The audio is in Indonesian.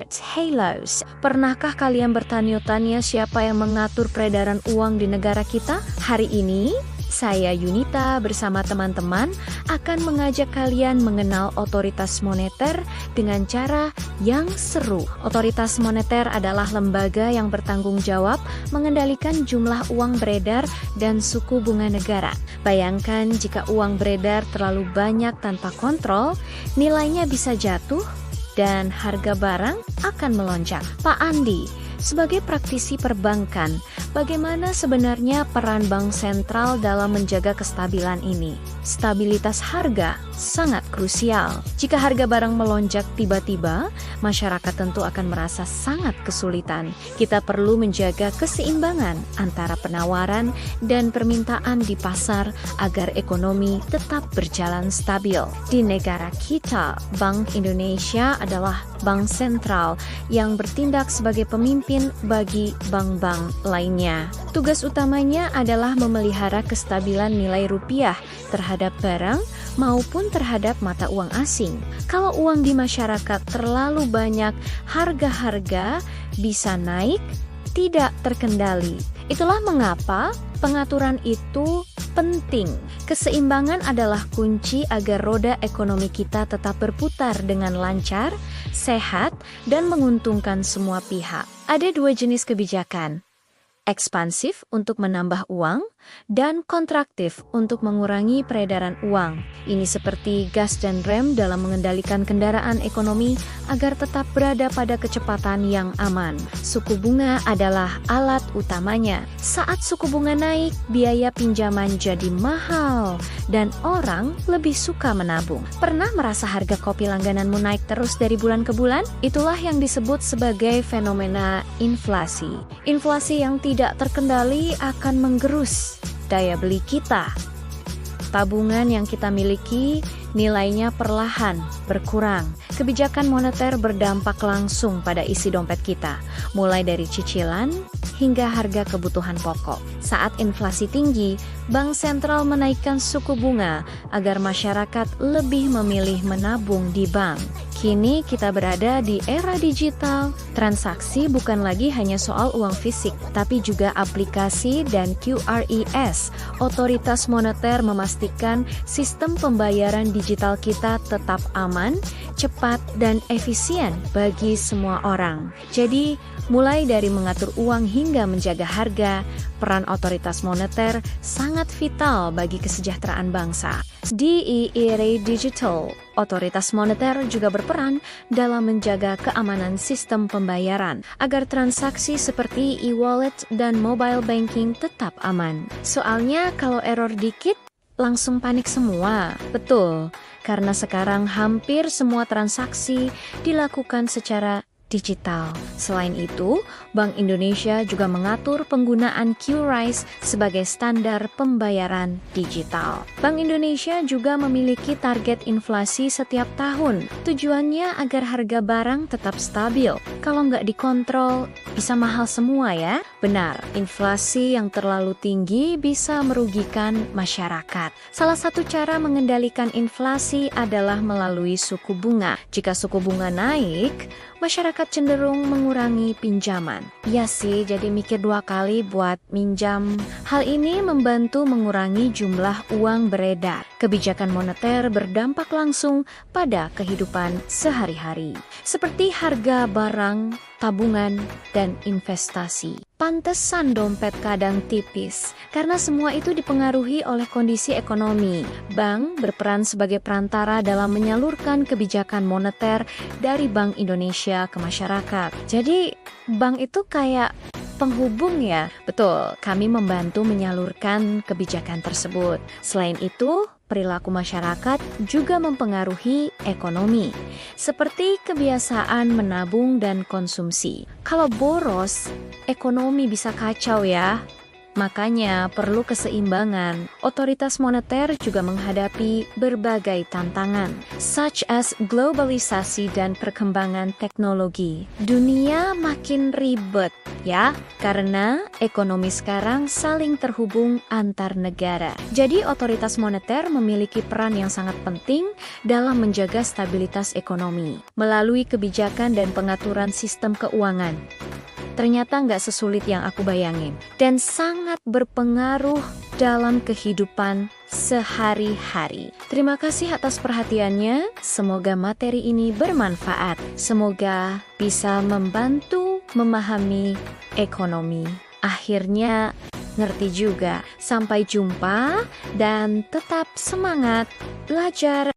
Halos, pernahkah kalian bertanya-tanya siapa yang mengatur peredaran uang di negara kita? Hari ini, saya Yunita bersama teman-teman akan mengajak kalian mengenal otoritas moneter dengan cara yang seru. Otoritas moneter adalah lembaga yang bertanggung jawab mengendalikan jumlah uang beredar dan suku bunga negara. Bayangkan jika uang beredar terlalu banyak tanpa kontrol, nilainya bisa jatuh dan harga barang akan melonjak. Pak Andi, sebagai praktisi perbankan, bagaimana sebenarnya peran bank sentral dalam menjaga kestabilan ini? Stabilitas harga sangat krusial. Jika harga barang melonjak tiba-tiba, masyarakat tentu akan merasa sangat kesulitan. Kita perlu menjaga keseimbangan antara penawaran dan permintaan di pasar agar ekonomi tetap berjalan stabil. Di negara kita, Bank Indonesia adalah bank sentral yang bertindak sebagai pemimpin bagi bank-bank lainnya. Tugas utamanya adalah memelihara kestabilan nilai rupiah terhadap barang maupun terhadap mata uang asing. Kalau uang di masyarakat terlalu banyak, harga-harga bisa naik tidak terkendali. Itulah mengapa pengaturan itu penting. Keseimbangan adalah kunci agar roda ekonomi kita tetap berputar dengan lancar, sehat, dan menguntungkan semua pihak. Ada dua jenis kebijakan, ekspansif untuk menambah uang, dan kontraktif untuk mengurangi peredaran uang. Ini seperti gas dan rem dalam mengendalikan kendaraan ekonomi agar tetap berada pada kecepatan yang aman. Suku bunga adalah alat utamanya. Saat suku bunga naik, biaya pinjaman jadi mahal dan orang lebih suka menabung. Pernah merasa harga kopi langgananmu naik terus dari bulan ke bulan? Itulah yang disebut sebagai fenomena inflasi. Inflasi yang tidak terkendali akan menggerus daya beli kita. Tabungan yang kita miliki nilainya perlahan berkurang. Kebijakan moneter berdampak langsung pada isi dompet kita, mulai dari cicilan hingga harga kebutuhan pokok. Saat inflasi tinggi, bank sentral menaikkan suku bunga agar masyarakat lebih memilih menabung di bank. Kini kita berada di era digital. Transaksi bukan lagi hanya soal uang fisik, tapi juga aplikasi dan QRIS. Otoritas moneter memastikan sistem pembayaran digital kita tetap aman, cepat, dan efisien bagi semua orang. Jadi, mulai dari mengatur uang hingga menjaga harga, peran otoritas moneter sangat vital bagi kesejahteraan bangsa. Di era digital, otoritas moneter juga berperan dalam menjaga keamanan sistem pembayaran agar transaksi seperti e-wallet dan mobile banking tetap aman. Soalnya kalau error dikit, langsung panik semua. Betul, karena sekarang hampir semua transaksi dilakukan secara digital. Selain itu, Bank Indonesia juga mengatur penggunaan QRIS sebagai standar pembayaran digital. Bank Indonesia juga memiliki target inflasi setiap tahun. Tujuannya agar harga barang tetap stabil. Kalau nggak dikontrol, bisa mahal semua ya. Benar, inflasi yang terlalu tinggi bisa merugikan masyarakat. Salah satu cara mengendalikan inflasi adalah melalui suku bunga. Jika suku bunga naik, masyarakat cenderung mengurangi pinjaman. Ya sih, jadi mikir dua kali buat minjam. Hal ini membantu mengurangi jumlah uang beredar. Kebijakan moneter berdampak langsung pada kehidupan sehari-hari, seperti harga barang, tabungan, dan investasi. Pantesan dompet kadang tipis, karena semua itu dipengaruhi oleh kondisi ekonomi. Bank berperan sebagai perantara dalam menyalurkan kebijakan moneter dari Bank Indonesia ke masyarakat. Jadi, bank itu kayak penghubung ya. Betul, kami membantu menyalurkan kebijakan tersebut. Selain itu, perilaku masyarakat juga mempengaruhi ekonomi, seperti kebiasaan menabung dan konsumsi. Kalau boros, ekonomi bisa kacau ya. Makanya perlu keseimbangan. Otoritas moneter juga menghadapi berbagai tantangan, such as globalisasi dan perkembangan teknologi. Dunia makin ribet, ya, karena ekonomi sekarang saling terhubung antar negara. Jadi otoritas moneter memiliki peran yang sangat penting dalam menjaga stabilitas ekonomi melalui kebijakan dan pengaturan sistem keuangan. Ternyata nggak sesulit yang aku bayangin dan sangat berpengaruh dalam kehidupan sehari-hari. Terima kasih atas perhatiannya. Semoga materi ini bermanfaat. Semoga bisa membantu memahami ekonomi. Akhirnya ngerti juga. Sampai jumpa dan tetap semangat belajar.